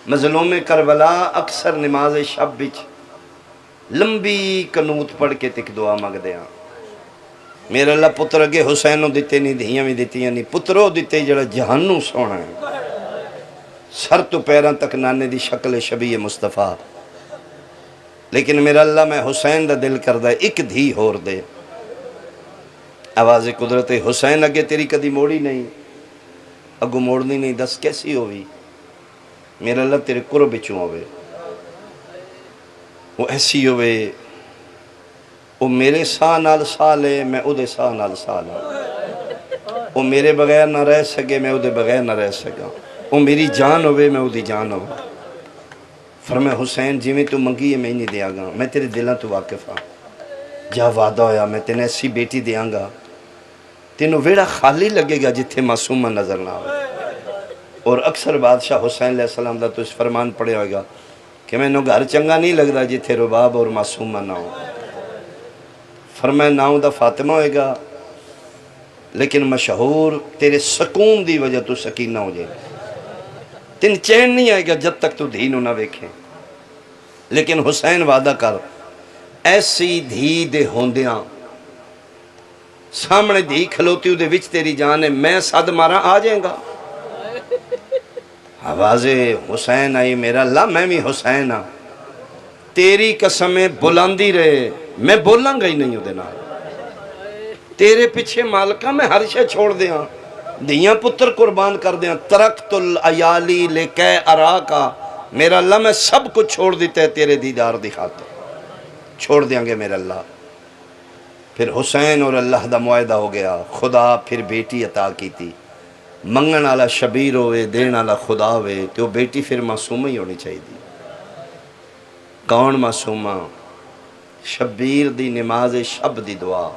مظلوم کربلا اکثر نماز شب وچ لمبی قنوت پڑھ کے تک دعا منگدے ہاں، میرے اللہ پتر اگے حسین نو دتے نہیں، دھیاں بھی دتیاں نہیں، پترو دتے جڑا جہانوں سونا ہے، سر تو پیراں تک نانے دی شکل شبیہ مصطفیٰ، لیکن میرا اللہ میں حسین دا دل کردہ ایک دھی ہور دے۔ آواز قدرت حسین اگے تیری کدی موڑی نہیں، اگو موڑنی نہیں، دس کیسی ہوئی؟ میرا اللہ تیرے قرب بچوں ہوئے، وہ ایسی ہوئے، وہ میرے ساہ نال ساہ لے، میں او دے ساہ نال ساہ لے، وہ میرے بغیر نہ رہ سکے، میں او دے بغیر نہ رہ سکا، وہ میری جان ہوئے، میں او دی جان ہوئے۔ فرمایا حسین جی میں تو منگی ہے میں نہیں دیا گا، میں تیرے دلوں تو واقف ہاں، جا وعدہ ہویا میں تینے ایسی بیٹی دیاں گا تینوں ویڑا خالی لگے گا جتھے معصومہ نظر نہ آئے۔ اور اکثر بادشاہ حسین علیہ السلام دا تو اس فرمان پڑے ہوئے گا کہ میں نو گھر چنگا نہیں لگ رہا جتھے رباب اور معصومہ نہ ہو۔ فرمایا ناؤں دا فاطمہ ہوئے گا لیکن مشہور تیرے سکون دی وجہ تو سکینہ ہو جائے گا، تین چین نہیں آئے گا جب تک تو دھی نو نہ ویکھیں۔ لیکن حسین وعدہ کر ایسی دھی دے ہوندیاں سامنے دھی کھلوتی ہو دے وچ تیری جان ہے، میں صد مارا آ جائیں گا۔ آواز حسین آئی میرا اللہ میں بھی حسین ہاں، تیری قسمیں بلاندی رہے میں بولاں گا ہی نہیں ہو دینا، تیرے پیچھے مالکہ میں ہر شے چھوڑ دیاں، دیاں پتر قربان کر دیاں، ترکت العیالی لکے اراکا، میرا اللہ میں سب کچھ چھوڑ دیتا ہے تیرے دیدار دکھاتا چھوڑ دیاں گے میرا اللہ۔ پھر حسین اور اللہ دا معاہدہ ہو گیا، خدا پھر بیٹی عطا کی تھی، منگن والا شبیر ہوئے دین والا خدا ہوئے تو بیٹی پھر معصومہ ہی ہونی چاہیے دی۔ کون معصومہ؟ شبیر دی نماز شب دی دعا،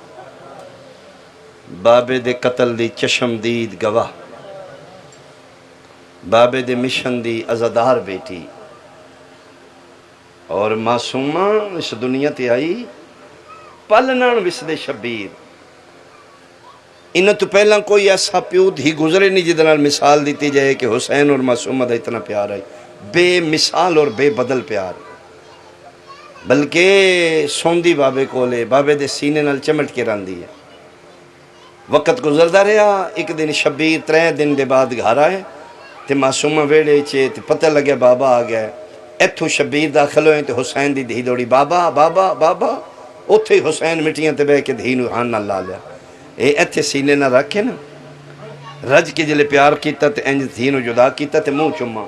بابے دے قتل دی چشم دید گواہ، بابے دے مشن دی عزادار بیٹی، اور معصومہ اس دنیا تے آئی پلنان وسدے شبیر۔ انہاں تو پہلا کوئی ایسا پیو ہی گزرے نہیں جدنال مثال دیتی جائے کہ حسین اور معصومہ دا اتنا پیار ہے، بے مثال اور بے بدل پیار، بلکہ سوندی بابے کولے بابے دے سینے نال چمٹ کے راندی ہے۔ وقت گزردہ رہا، ایک دن شبیر 3 دن دے بعد گھر آئے تے معصومہ ویڑے چے تے پتہ لگے بابا آ گیا، ایتھو شبیر داخل ہوئے تے حسین دی دھی دوڑی بابا بابا بابا، اتھے حسین مٹیاں تے بے کے دھی نو ہان نہ لا لیا، اے ایتھے سینے نہ رکھے نا، رج کے جلے پیار کیتا تے انج دھی نو جدا کیتا تے منہ چما،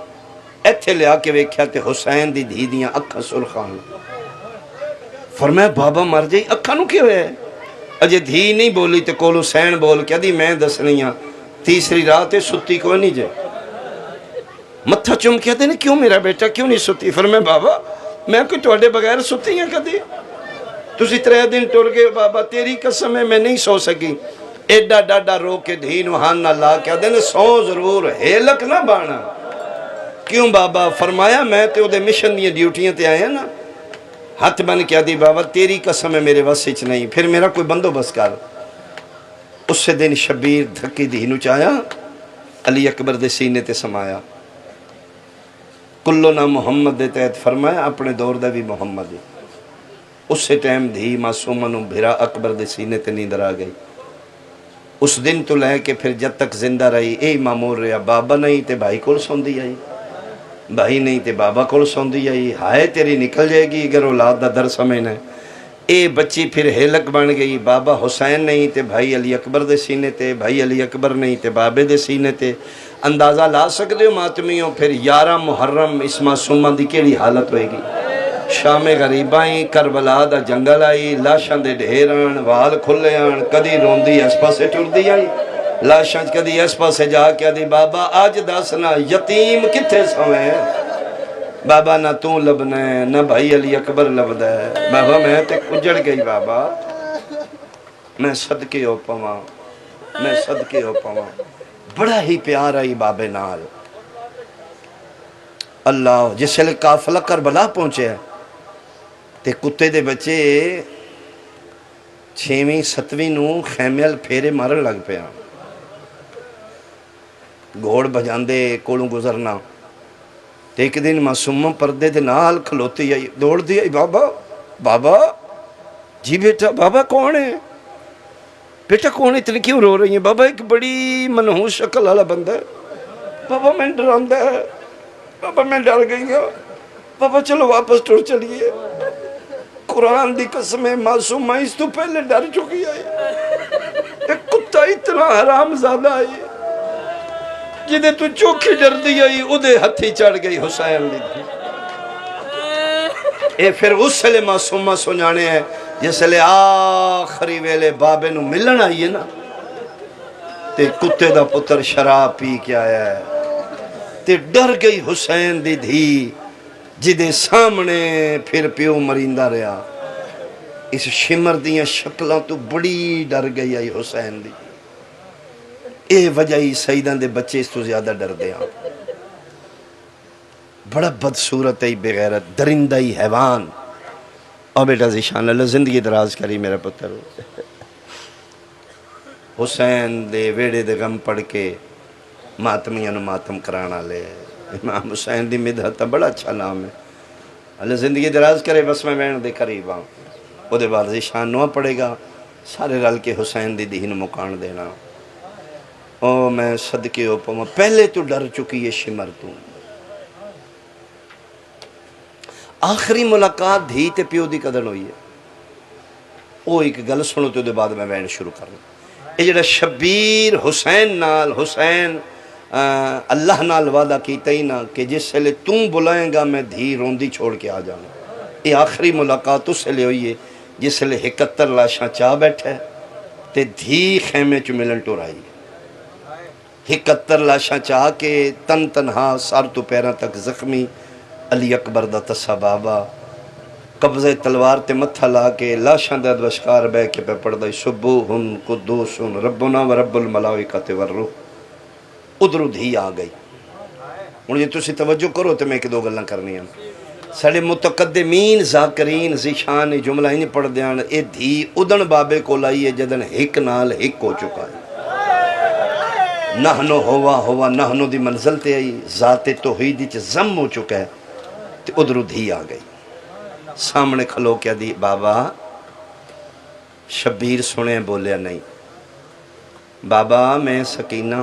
ایتھے لے آ کے ویکھیا تے حسین دی دھی دیاں اکھاں سرخان۔ فرمایا بابا مر جائی اکھاں نو کیوں ہے؟ اجے دھی نہیں بولی تے کول حسین بول کیا دی میں دسنیاں، تیسری رات ستی کوئی نہیں جائے، متھا چم کیا دے کیوں میرا بیٹا کیوں نہیں ستی؟ فرمایا بابا میں کوئی توڑے بغیر ستی ہیں کدی، تسی 3 دن ٹر گئے بابا تیری قسم ہے میں نہیں سو سکی، ایڈا ڈاڈا رو کے دھی نو ہان نہ لا کیا دے سو ضرور ہیلک نہ بانا۔ کیوں بابا؟ فرمایا میں تے او دے مشن دیاں ڈیوٹیاں تے آئے ہیں نا، ہاتھ بن کیا دی بابا تیری قسم ہے میرے واسچ نہیں، پھر میرا کوئی بندوبست کر۔ اس سے دن شبیر دھکی دھی نو چایا، علی اکبر دے سینے تے سمایا، کلو نہ محمد دے تحت فرمایا اپنے دور دا بھی محمد ہے۔ اس سے ٹائم دھی معصومہ نو بھرا اکبر دے سینے تے نیندر آ گئی۔ اس دن تو لے کے پھر جب تک زندہ رہی اے معمول رہا، بابا نہیں تے بھائی کول سوندی آئی، بھائی نہیں تے بابا کول سوندی آئی، ہائے تیری نکل جائے گی اگر اولاد دا در سمجھنا ہے۔ اے بچی پھر ہیلک بن گئی، بابا حسین نہیں تے بھائی علی اکبر دے سینے تے، بھائی علی اکبر نہیں تے بابے دے سینے تے۔ اندازہ لا سکتے ہو ماتمیوں پھر 11 محرم اس معصومہ دی کیڑی حالت ہوئے گی؟ شام غریبائیں کربلا دا جنگل آئی، لاشاں دے ڈھیران وال کھلے آن، کدی روندی اس پاسے ٹر دی آئی، لاشاں کدی اس پاسے جا کے دی بابا آج دسنا یتیم کتھے سویں؟ بابا نہ تو لبنا ہے نہ بھائی علی اکبر لبدا ہے، بابا میں تے کجڑ گئی بابا، میں صدقے ہو پواں، میں صدقے ہو پواں۔ بڑا ہی پیار آئی بابے نال۔ اللہ جس لئے قافلہ کربلا پہنچے تے کتے دے بچے 6ویں 7ویں نو خیمیل پھیرے مارن لگ پیا، گھوڑ بجاندے کولوں گزرنا، تو ایک دن معصومہ پردے دے نال کھلوتی آئی، دوڑ دی آئی، بابا بابا جی بیٹا، بابا کون ہے بیٹا، کون اتنی کیوں رو رہی ہیں؟ بابا ایک بڑی منحوس شکل والا بندہ ہے، بابا میں ڈراندہ ہے، بابا میں ڈر گئی ہوں، بابا چلو واپس ٹر چلیے۔ قرآن دی قسم ہے معصومہ اس تو پہلے ڈر چکی آئی، ایک کتا اتنا حرام زیادہ آئی جدے تو چوکھی ڈر دی آئی، ادھے ہتھی چڑھ گئی حسین دی تھی۔ اے پھر اس لئے معصومہ سنانے ہیں جس لئے آخری ویلے بابے نو ملن آئی ہے نا، تے کتے دا پتر شراب پی کے آیا ہے، تے ڈر گئی حسین دی دھی جدے سامنے پھر پیو مریندہ رہا۔ اس شمر دیاں شکلاں تو بڑی ڈر گئی آئی حسین دی۔ اے وجہ ہی سیدان دے بچے اس تو زیادہ ڈر دے ہیں، بڑا بدصورت ہے، بغیرت درندہ ہی حیوان۔ اور بیٹا ذیشان اللہ زندگی دراز کری میرا پتر۔ حسین دے ویڑے دے غم پڑھ کے ماتمیاں نو ماتم کرانا لے، امام حسین دی مدحت بڑا اچھا نام ہے، اللہ زندگی دراز کرے، بس میں وین دے قریب آؤں۔ وہ دے بعد ذیشان نوہ پڑے گا، سارے رل کے حسین دی دین مکان دینا۔ او میں صدقے اوپا پہلے تو ڈر چکی ہے شمر تو۔ آخری ملاقات دھی تے پیو دی قدر ہوئی ہے۔ او ایک گل سنو تو دے بعد میں وین شروع کر رہا ہوں۔ یہ جڑا شبیر حسین نال، حسین اللہ نال وعدہ کیتا ہی نا کہ جس سے لے تم بلائیں گا میں دھی روندی چھوڑ کے آ جانا۔ یہ آخری ملاقات اس سے لے ہوئی ہے جس سے لے 71 لاشاں چاہ بیٹھے تے دھی خیمے چو ملن ٹور آئی۔ 71 لاشاں چاہ کے تن تنہا سار تو پیران تک زخمی علی اکبر دا تسا بابا قبضہ تلوار تے متھا لا کے لاشاں داد وشکار بے کے پہ پڑھ دائی سبوہن قدوسن ربنا و رب الملائکت والروح۔ ادھر دھی آ گئی۔ انہیں تسی توجہ کرو تے میں ایک دو گلیں کرنی ہیں۔ ساڑے متقدمین ذاکرین ذیشان جملہ ہی نہیں پڑھ دیان، اے دھی ادھن بابے کو لائیے جدن ہک نال ہک ہو چکا ہے۔ نحنو ہوا نحنو دی منزل تے آئی، ذات توحیدی چھ زم ہو چکا ہے، تے ادھر دھی آ گئی۔ سامنے کھلو کیا دی، بابا شبیر سنے بولیا نہیں، بابا میں سکینہ۔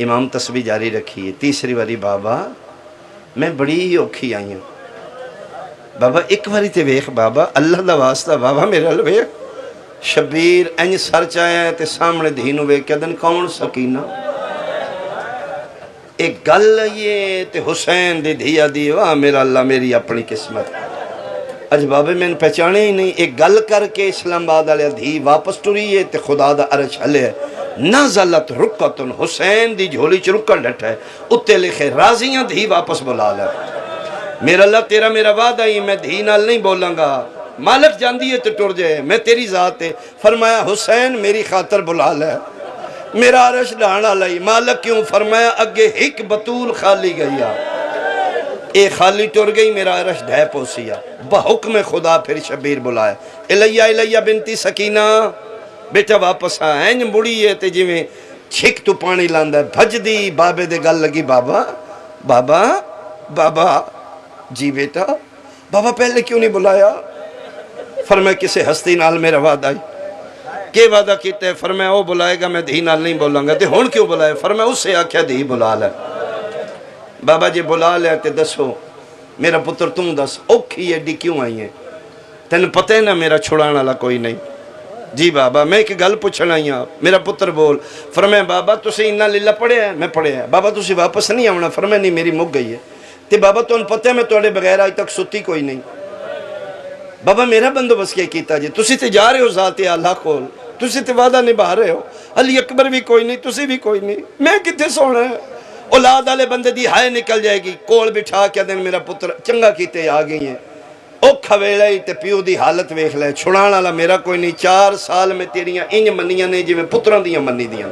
امام تسبیح جاری رکھی ہے، تیسری واری بابا میں بڑی ہی اوکھی آئی ہوں، بابا ایک واری تے ویخ بابا، اللہ دا واسطہ بابا میرا لویخ۔ شبیر اینج سر چاہے تے سامنے دھینو ویخ کیا دن کون سکینہ؟ ایک گل یہ تے حسین دے دھیا دی، واہ میرا اللہ میری اپنی قسمت۔ اج بابے میں پہچانے ہی نہیں، ایک گل کر کے اسلام آباد علیہ دھی واپس ٹوری ہے تے خدا دا عرش حلے ہے۔ نازلت رکتن، حسین دی جھولی چ رکن ڈٹھا ہے، اتے لکھے راضیاں دھی واپس بلا لے۔ میرا اللہ تیرا میرا وعدہ ہی، میں دھی نال نہیں بولوں گا، مالک جاندی ہے تو ٹر جائے، میں تیری ذات ہے۔ فرمایا حسین میری خاطر بلا لے، میرا عرش ڈھانا لائی۔ مالک کیوں؟ فرمایا اگے ایک بطول خالی گئی آ، اے خالی ٹر گئی، میرا عرش ڈھے پوسیا۔ بحکم خدا پھر شبیر بلایا، الیہ بنتی سکینہ، بیٹا واپس آ۔ اینج مڑی ہے تے جی میں چھک تو پانی لاندہ ہے، بھج دی بابے دے گل لگی، بابا بابا بابا جی بیٹا، بابا پہلے کیوں نہیں بلایا؟ فرمایا کسے ہستی نال میرا وعدہ آئی۔ کہ وعدہ کیتے ہیں؟ فرمایا وہ بلائے گا میں دھی نال نہیں بولوں گا۔ تے ہون کیوں بلائے؟ فرمایا اس سے آکھیا دھی بلا لے۔ بابا جی بلا لے تے دسو میرا پتر تم دس اوکھی ایڈی کیوں آئی ہیں؟ تین پتہ ہے نا میرا چھڑانا والا کوئی نہیں۔ جی بابا میں ایک گل پوچھنا ہی ہاں، میرا پتر بول۔ فرمایا بابا تسی انہا للہ پڑھے ہیں؟ میں پڑھے ہیں۔ بابا تسی واپس نہیں آونا؟ فرمایا نہیں میری مک گئی ہے۔ تے بابا تو ان پتہ ہے میں توڑے بغیر آج تک ستی کوئی نہیں۔ بابا میرا بندوبست کیا کیتا جی؟ تسی تے جا رہے ہو ذات اللہ کول، تسی تے وعدہ نبھا رہے ہو، علی اکبر بھی کوئی نہیں، تسی بھی کوئی نہیں، میں کتے سونا ہے؟ اولاد والے بندے دی ہائے نکل جائے گی، کول بٹھا کیا دن میرا پتر چنگا کیتے آ گئی ہیں۔ او کھویلے ہی تے پیو دی حالت ویکھ لے، چھڑان والا میرا کوئی نہیں۔ 4 سال میں تیریاں انج منیاں نے جی میں پتران دیاں منی دیاں،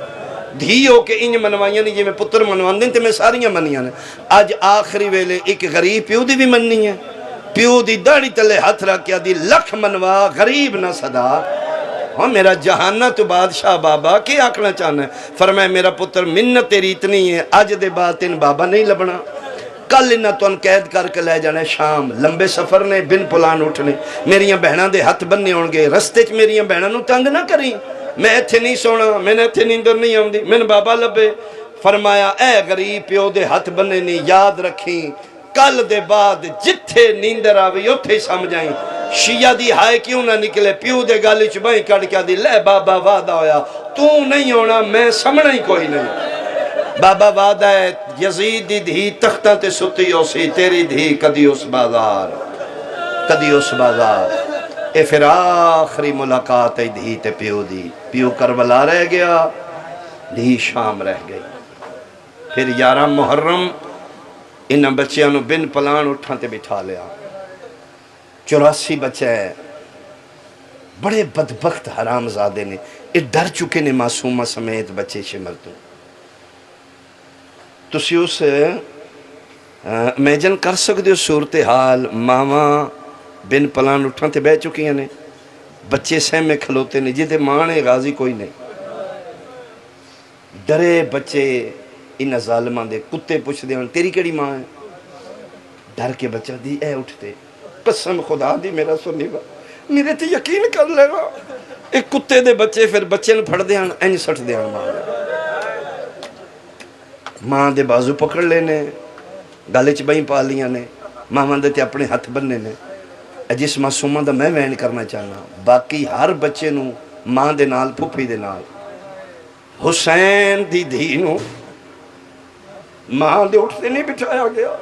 دھی ہو کے انج منوائیاں نہیں جی میں پتر منوان دیں تے میں ساریاں منیاں نے۔ آج آخری ویلے ایک غریب پیو دی بھی مننی ہے، پیو دی داڑی تلے ہاتھ رکھیا دی لکھ منوا غریب نہ صدا۔ ہاں میرا جہانہ تو بادشاہ بابا کیا آکھنا چاہنا ہے؟ فرمایا میرا پتر منت تیری اتنی ہے، آج دے بعد تین بابا نہیں لبنا۔ کل انہاں تون قید کر کے لے جانے شام، لمبے سفر نے، بن پلان اٹھنے، میریاں بہناں دے ہاتھ بننے ہون گے، رستے چ میریاں بہناں نو تنگ نہ کریں، میں ایتھے نہیں سونا، میں نے ایتھے نیندر نہیں آوندی، میں نے بابا لبے۔ فرمایا اے غریب پیو دے ہاتھ بننے نہیں، یاد رکھیں کل دے بعد جتھے نیندر آوی اتھے سمجھائیں۔ شیعہ دی ہائے کیوں نہ نکلے، پیو دے گالی چ بائیں کڑ کے دی لے بابا وعدہ ہویا تو نہیں ہونا، میں سمجھنا ہی کوئی نہیں۔ بابا وعدہ ہے یزید دی دھی تختہ تے ستی ہو سی، تیری دھی کدی اس بازار، کدی اس بازار۔ اے پھر آخری ملاقات ہے دھی تے پیو دی، پیو کربلا رہ گیا، دھی شام رہ گئی۔ پھر 11 محرم انہاں بچیاں نو بن پلان اٹھاں تے بٹھا لیا، 84 بچے ہیں، بڑے بدبخت حرام زادے نے، یہ ڈر چکے نے معصومہ سمیت بچے شمر تو۔ تسی اس امیجن کر سکتے ہو صورتحال، ماما بن پلان اٹھاں تے بہ چکی نے، بچے سہم میں کھلوتے نے، جیتے ماں نے غازی کوئی نہیں، ڈرے بچے انہاں ظالماں دے، کتے پوچھ دے تیری کیڑی ماں ہے، ڈر کے بچہ دی اے اٹھتے، قسم خدا دی میرا سنی با میرے تے یقین کر لے گا، ایک کتے دے بچے پھر بچے نو پھڑ دیاں اینج سٹ دیاں ماں دے بازو پکڑ لینے، گالے چ بہیں پا لیاں نے، ماں دے تے اپنے ہاتھ بننے نے۔ جس معصومہ دا میں وین کرنا چاہنا، باقی ہر بچے نو ماں دے نال پھپھی دے نال، حسین دی دھی نو ماں دے اٹھتے نہیں بٹھایا گیا۔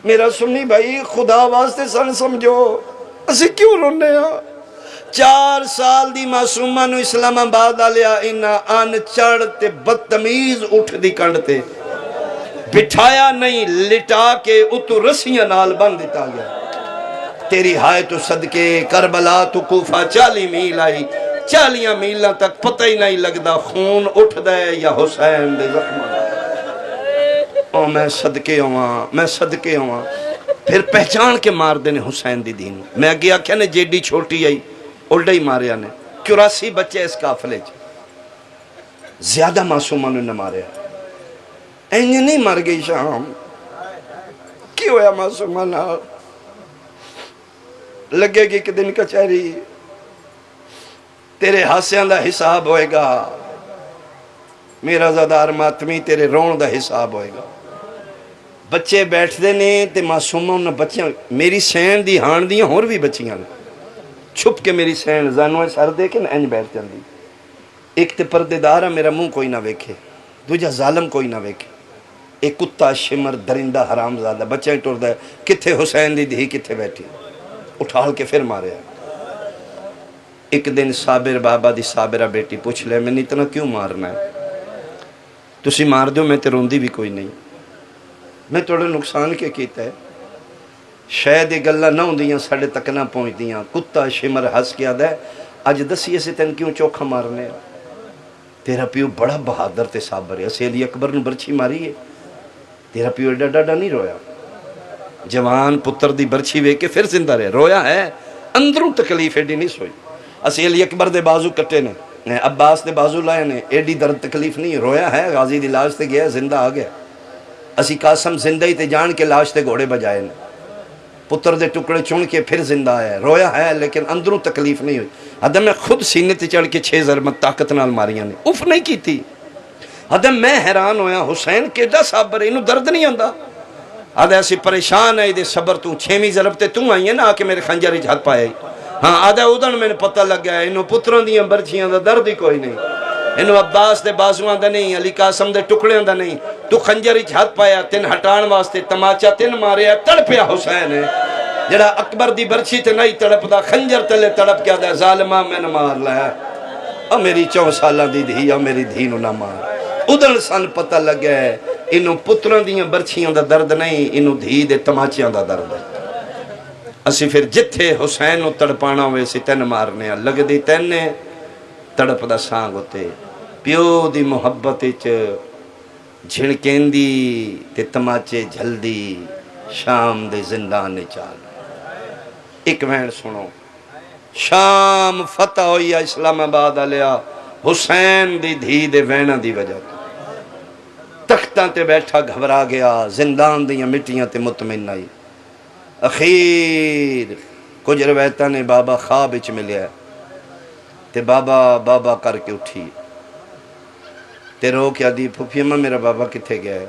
میرا سنی بھائی خدا واسطے سن سمجھو اسی کیوں رونے ہاں؟ 4 سال دی معصومہ نو اسلام آباد آلیا انہا ان چڑھ تے بدتمیز اٹھ دی کنڈ تے بٹھایا نہیں، لٹا کے اتو رسیاں نال بند دیتا گیا۔ تیری ہائے تو صدقے کربلا تو کوفہ 40 میل آئی، 40 میلوں تک پتہ ہی نہیں لگدا خون اٹھ دے یا حسین دے زخمہ۔ او میں صدقے ہواں، میں صدقے ہواں۔ پھر پہچان کے مار دینے حسین دی دین، میں اگے آکھیا نے جیڈی چھوٹی آئی اولڈا ہی ماریا نے، 84 بچے اس قافلے چ، زیادہ معصومہ نے نہ ماریا۔ اینج نہیں مر گئی شام، کی ہویا معصومہ نہ لگے گی کہ دن کچہری، تیرے حاسیاں دا حساب ہوئے گا، میرا زدار ماتمی تیرے رون دا حساب ہوئے گا۔ بچے بیٹھ دے نے تے معصومہ انہاں بچیاں، میری سین دی ہان دیاں اور بھی بچیاں نے، چھپ کے میری سین زانویں سر دے کے انج بیٹھ جاندی، ایک تے پردے دارا میرا منہ کوئی نہ ویکھے، دوجہ ظالم کوئی نہ ویکھے، ایک کتا شمر درندہ حرام زادہ بچہ ٹر دے، کتھے حسین دی دھی کتھے بیٹھی، اٹھال کے پھر مارے۔ ایک دن صابر بابا دی صابرہ بیٹی پوچھ لے میں نے اتنا کیوں مارنا ہے؟ تسی مار دیو میں تے روندی بھی کوئی نہیں، میں توڑے نقصان کے کیتا ہے، شاید یہ گلہ نہ ہوں دیاں ساڑھے تک نہ پہنچ دیاں، کتا شمر ہس کیا دے آج دسیے سے تین کیوں چوکھا مارنے، تیرا پیو بڑا بہادر تے صابر ہے، علی اکبر نے برچھی ماری ہے، تیرا پیو ایڈا ڈاڈا نہیں رویا، جوان پتر دی برچھی وے کے پھر زندہ رہے، رویا ہے اندروں تکلیف ایڈی نہیں سوئی، علی اکبر دے بازو کٹے نے، عباس دے بازو لائے نے، ایڈی درد تکلیف نہیں، رویا ہے غازی دی لاش تے گیا زندہ آ گیا، اسی قاسم زندہ ہی تے جان کے لاش تے گھوڑے بجائے نے، پتر دے ٹکڑے چن کے پھر زندہ آیا ہے، رویا ہے لیکن اندروں تکلیف نہیں ہوئی۔ حدم میں خود سینے تے چڑھ کے 6 ضربت طاقت نال ماریاں نے، اف نہیں کی تھی۔ حدم میں حیران ہویا حسین کیڈا صبر ہے، انہوں درد نہیں آندا۔ آدھا ایسی پریشان ہے دے صبر تو 6ویں ضرب تے توں آئی ہے نا آکے میرے خنجر ہی ہاتھ پائے، ہاں آدھا ادھن میں نے پتہ لگ گیا ہے انہوں پتروں دیاں برچیاں دا درد ہی کوئی نہیں، انہوں عباس دے بازوان دا نہیں، علی قاسم دے ٹکڑیاں دا نہیں، تو خنجر ہی ہاتھ پایا، تین ہٹان واسطے تماچا تین ماریا، تڑپیا حسین ہے جڑا اکبر دی برچی تے نہیں تڑپ دا خنجر تلے تڑپ کیا دا ظالمہ میں نہ مار لیا، اور میری 4 سالہ دی دھی اور میری دھی نو نہ مار۔ ادھن سن پتہ لگا ہے انہوں پتروں دیاں برچیاں دا درد نہیں، انہوں دھی دے تماچیاں دا درد ہے۔ اسی پھر جتھے حسین نو تڑپانا ہوئے سی تین مارنے لگ دی تین نے تڑپ دا سانگ ہوتے، پیو دی محبت جھڑکیں دی تے تماچے جھل دی شام دے زندان چال۔ ایک وین سنو، شام فتح ہوئی اسلام آباد آلیا حسین دی دھی دے وینہ دی وجہ تو تختاں تے بیٹھا گھبرا گیا، زندان دیاں مٹیاں تے مطمئن آئی۔ اخیر کچھ روایتاں نے بابا خواب وچ ملیا تے بابا بابا کر کے اٹھی تے رو کے آدھی پھوپھی اماں میرا بابا کتھے گیا ہے؟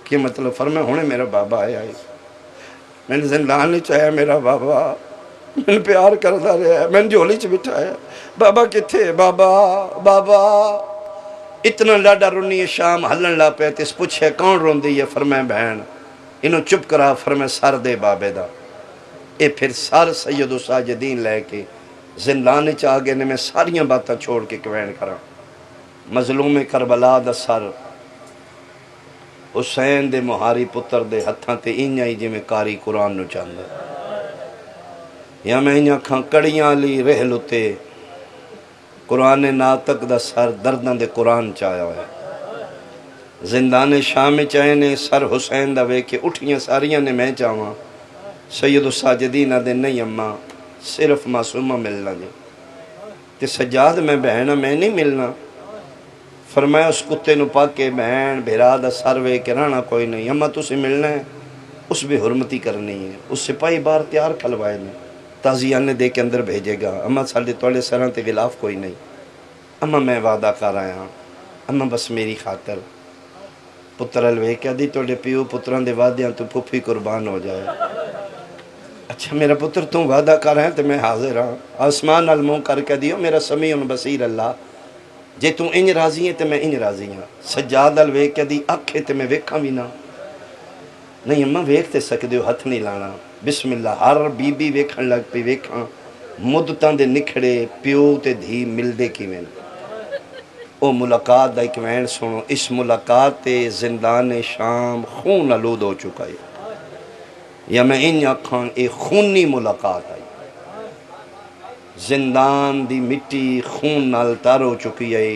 کہ مطلب فرمایا ہونے میرا بابا آیا ہے، میں نے زندان وچ آیا میرا بابا میں پیار کردا رہا ہے، میں جھولی چ بٹھایا، بابا کتھے؟ بابا بابا اتنا لاڈا رونی ہے۔ شام ہلن لا پہ تے اس پوچھے کون روندی ہے؟ فرمایا بہن انہوں چپ کرا، فرمایا سر دے بابے دا۔ اے پھر سر سید الساجدین لے کے زندان وچ آ گئے نے۔ میں ساریاں باتاں چھوڑ کے کوین کراں، مظلوم کربلا دا سر حسین دے مہاری پتر دے ہتھاں تے انجاں ہی جویں کاری قرآن نو چاہندا، یا میں انجاں کھاں کڑیاں لی رحل اتے قرآن ناطق دا سر درداں دے قرآن چایا ہے۔ زندان شام چاہے نے سر حسین دا وے کے اٹھیاں ساریاں نے میں چاہواں سید الساجدین دے نہیں اماں صرف معصومہ ملنا جی تے سجاد میں بہنہ میں نہیں ملنا۔ فرمایا اس کتے نو پاکے بہن بھیرا دا سر وے کے رانا کوئی نہیں، اماں تو سے ملنا ہے، اس بھی حرمتی کرنی ہے۔ اس سپاہی بار تیار کھلوائے نے، تازیانے دے کے اندر بھیجے گا، اماں ساڑھے توڑے سران تے غلاف کوئی نہیں، اماں میں وعدہ کر آیا ہاں، اماں بس میری خاطر پتر الوے کیا دی توڑے پیو پتران دے وعدیاں تو پھوپھی قربان ہو جائے۔ اچھا میرا پتر تم وعدہ کر رہے ہیں تو میں حاضر ہاں، آسمان الموں کر کے دیو میرا سمیع بصیر اللہ، جے تم انج راضی ہیں تو میں انج راضی ہاں۔ سجاد الوے کیا دی اکھے تو میں ویکھاں بھی نہ، نہیں اماں ویکھتے سکدے ہو ہتھ نہیں لانا۔ بسم اللہ ہر بی بی ویکھن لگ پہ ویکھاں مدتاں دے نکھڑے پیو تے دھی مل دے کی وین۔ او ملاقات دا ایک وین سنو، اس ملاقات تے زندان شام خون آلود ہو چکا ہے، یا میں ان آنکھاں ایک خونی ملاقات آئی، زندان دی مٹی خون نال تار ہو چکی ہے۔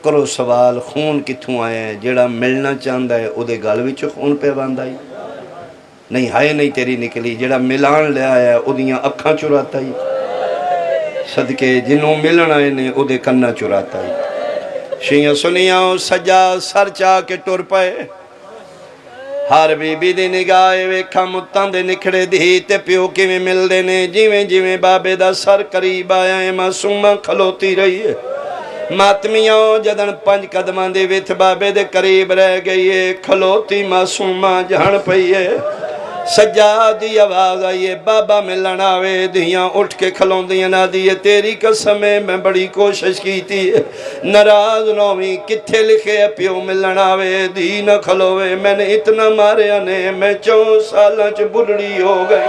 کرو سوال خون کتھوں آیا ہے؟ جیڑا ملنا چاہندہ ہے او دے گل وچ خون پہ باندھ آئی، نہیں ہائے نہیں تیری نکلی، جیڑا ملان لے آیا ہے او دیاں اکھاں چراتا ہی، صدقے جنہوں ملن آئے نے او دے کنہ چراتا ہی۔ شیعہ سنیاں سجا سر چاہ کے ٹور پائے، ہر بی بی دی نگاہ ویکھا متان دے نکھڑے دی تے پیو کی میں مل دینے، جیویں جیویں بابے دا سر قریب آیا ہے معصومہ کھلوتی رہی ہے۔ ماتمیاں جدن 5 قدمان دے ویتھ بابے دے قریب رہ گئی ہے، کھلوتی معصومہ جہن پئی ہے۔ سجادی آواز آئیے بابا ملن آوے، دیاں اٹھ کے کھلون دیاں نہ دیئے تیری قسم ہے میں بڑی کوشش کی تھی، ناراض نویں کتھے لکھے پیو ملن آوے دی نہ کھلوے، میں نے اتنا مارے آنے میں 4 سالاں چ بڑھڑی ہو گئی۔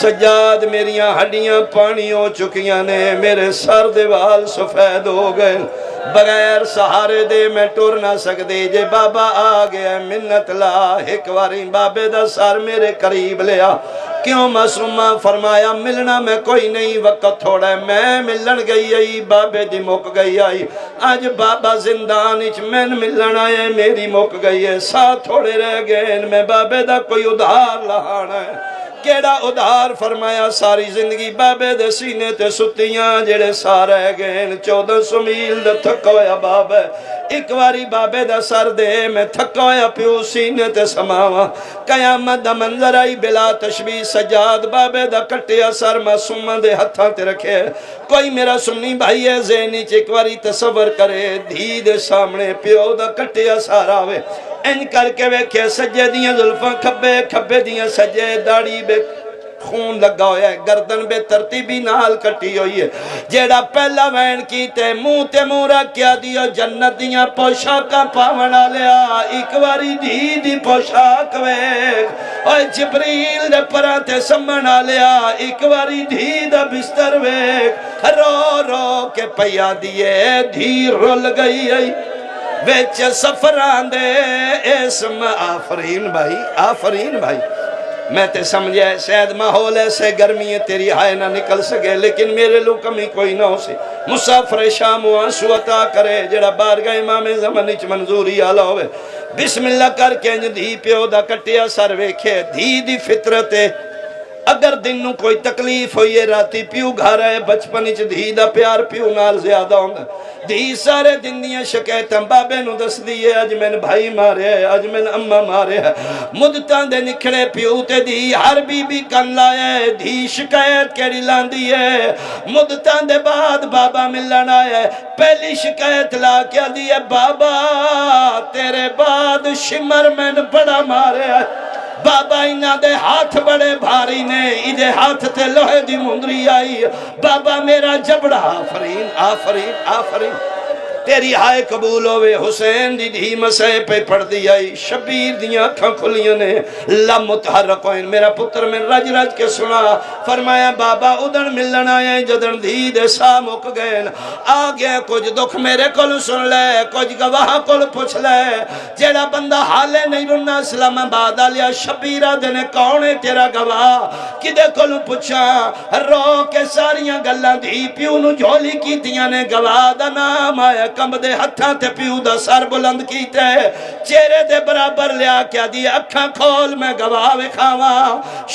سجاد میریاں ہڈیاں پانی ہو چکیاں نے، میرے سر دے وال سفید ہو گئے، بغیر سہارے دے میں ٹور نہ سکتے، جے بابا آ گیا منت لا ایک واری بابے دا سر میرے قریب لیا۔ کیوں معصومہ؟ فرمایا ملنا میں کوئی نہیں، وقت تھوڑا ہے، میں ملن گئی آئی بابے دی مک گئی آئی، آج بابا زندان اچ میں ملن آئے میری مک گئی ہے، ساتھ تھوڑے رہ گئے، میں بابے دا کوئی ادھار لہانا ہے۔ کیڑا ادھار؟ فرمایا ساری زندگی بابے دے سینے تے ستیاں جڑے سارے گئے 1400 میل دا تھکا ہویا بابا، ایک واری بابے دا سر دے میں تھکا ہویا پیو سینے تے سماوا۔ قیامت دا منظر آئی بلا تشبیہ، سجاد بابے دا کٹیا سر معصومہ دے ہتھاں تے رکھے، کوئی میرا سنی بھائی ہے ذہنی چ ایک واری تصور کرے دھی دے سامنے پیو دا کٹیا سارا ہوئے، انج کر کے ویکھے سجے دیاں زلفاں کھبے کھبے دیاں سجے، داڑھی بے خون لگا ہویا ہے، گردن بے ترتیبی نال کٹی ہوئی ہے، جیڑا پہلا وین کیتے منہ تے منہ رکھیا دیو جنت دیاں پوشاکاں پاونا لیا، ایک واری دی دی پوشاک ویک، اوہ جبریل دے پران تے سمنا لیا، ایک واری دی دا بستر ویک، رو رو کے پیا دیئے دھی رول گئی ہے، ویچ سفران دے اسم آفرین بھائی، آفرین بھائی، میں تے سمجھے شاید ماحول ایسے گرمی ہے تیری ہائے نہ نکل سکے، لیکن میرے لوگ کمی کوئی نہ ہو سے، مسافر شام و آنسو عطا کرے، جڑا بارگاہ امام زمن اچ منظوری آلہ ہوئے، بسم اللہ کر کے انج دھی پیو دا کٹیا سر ویکھے، دھی دی فطرت اگر دن نو کوئی تکلیف ہوئی ہے راتی پیو گھر ہے بچپن چ دھی دا پیار پیو نال زیادہ ہوندا دھی سارے دن دیاں شکایتاں بابے نو دس دیئے اج میں بھائی مارے ہے اج میں اماں مارے ہے مدتاں دے نکھڑے پیو تے دھی ہر بی بی کن لائے دھی شکایت کیڑی لاندی ہے مدتاں دے بعد بابا ملن آیا ہے پہلی شکایت لا کیا دیئے بابا تیرے بعد شمر میں بڑا مارے ہے بابا انہاں دے ہاتھ بڑے بھاری نے ایدے ہاتھ تے لوہے دی مندری آئی بابا میرا جبڑا آفرین آفرین آفرین تیری ہائے قبول ہوئے حسین دی دھی مسئے پہ پڑھ دی آئی شبیر دیاں اکھاں کھلیاں نے لم متحرکوین میرا پتر میں رج رج کے سنا فرمایا بابا ادھن ملن آئے جدن دھی دے سا مک گئے آگیا کچھ دکھ میرے کل سن لے کچھ گواہ کل پوچھ لے جیڑا بندہ حالے نہیں رننا اسلام آباد آلیا شبیرہ دینے کونے تیرا گواہ کدے کل پوچھا رو کے ساریاں گلہ دھی پیونو جھولی کی تیاں نے گواہ دا نام آیا کم دے ہتھاں تے پیو دا سر بلند کیتے چہرے دے برابر لیا کیا دی اکھاں کھول میں گواہ کھاواں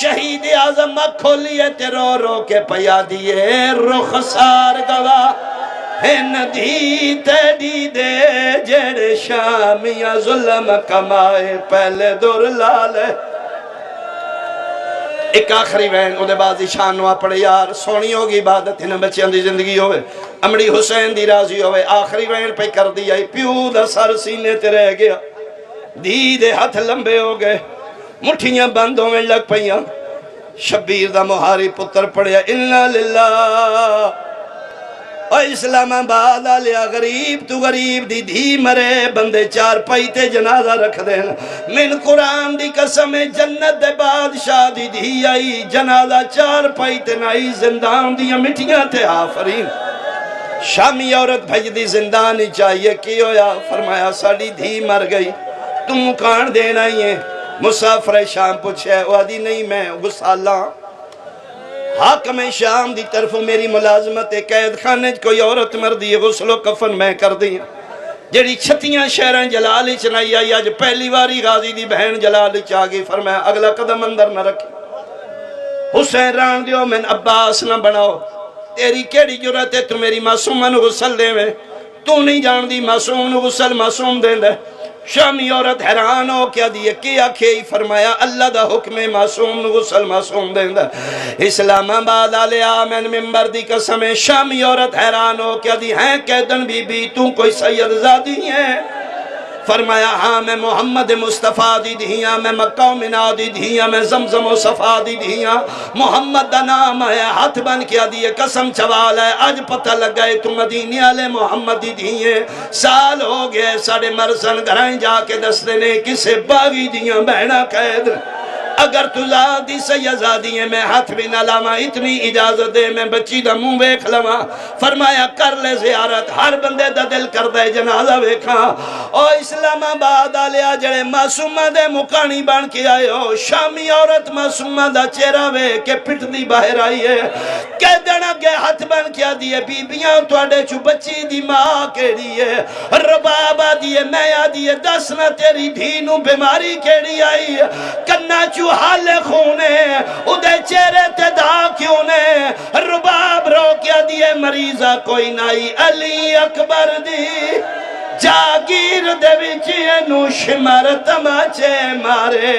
شہید اعظم کھولیے تے رو رو کے پیا دیے رخسار گواہ ہن دھی تیڑی دے جڑے شامیاں ظلم کمائے پہلے دور لالے ایک آخری وین او دے بازی شانوہ پڑے یار سونی ہوگی عبادت انہیں بچیاں دی زندگی ہوئے امڑی حسین دی راضی ہوئے آخری وین پہ کر دی آئی پیو دا سر سینے تے رہ گیا دی دے ہاتھ لمبے ہو گئے مٹھیاں بند ہوئے لگ پئیاں شبیر دا مہاری پتر پڑیا اِنَّا لِلَّهِ اور اسلام آباد آلیا غریب تو غریب دی دھی مرے بندے چار پائیتے جنازہ رکھ دینا من قرآن دی قسم جنت دے بادشاہ دی دھی آئی جنازہ چار پائیتے نائی زندان دیا مٹیاں تے آفرین شامی عورت بھج دی زندانی چاہیے کی ہویا فرمایا ساڑی دھی مر گئی تم کان دینا ہی ہے مسافر شام پوچھے وادی نہیں میں غسالہ حاکم شام دی طرف میری ملازمت قید خانے کوئی عورت مردی غسل و کفن میں کر دی جڑی چھتیاں شہریں جلالی چنائی آئی آج پہلی واری غازی دی بہن جلالی چاگی فرمایا اگلا قدم اندر نہ رکھی حسین ران دیو میں عباس نہ بناؤ تیری کیڑی جرات ہے تو میری معصومہ نو غسل دے میں تو نہیں جان دی معصوم نو غسل معصوم دے دے شامی عورت حیران ہو کیا دیئے کیا کھئی فرمایا اللہ دا حکم معصوم غسل معصوم دیندہ اسلام آباد آلے آمین ممبر دی قسم شامی عورت حیران ہو کیا دی ہیں قیدن بی بی تو کوئی سید زادی ہیں فرمایا ہاں میں محمد مصطفیٰ دی دھیاں میں مکہ و منا دی دھیاں میں زمزم و صفا دی دھیاں محمد دا نام ہے ہاتھ بن کیا دیئے قسم چوال ہے آج پتہ لگ گئے تو مدینی آلے محمد دی دھیاں سال ہو گئے ساڑے مرسن گھرائیں جا کے دستے نے کسے باغی دیاں بہنا قید اگر تو زادی سیزادی ہیں میں ہاتھ بھی نہ لاما اتنی اجازت دے میں بچی دا منہ بیکھ لما فرمایا کر لے زیارت ہر بندے دا دل کر دے جنازہ بیکھا او اسلام آباد آلیا جڑے معصومہ دے مکانی بان کے آئے ہو شامی عورت معصومہ دا چہرہ وے کہ پٹ دی باہر آئی ہے کہ دنا کے ہاتھ بان کیا دیئے بی بیاں تو اڈے چو بچی دی ماں کے دیئے ربابہ دیئے میاں دیئے دسنا تیری دھینوں بیماری کے دی آئی کنہ چو حال خونے ادھے چہرے تے دا کیوں نے رباب رو کیا دیئے مریضہ کوئی نائی علی اکبر دی جاگیر دے وچے نو شمر تماچے مارے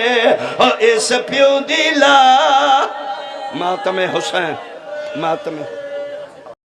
اور اس پیو دیلا ماتم حسین ماتم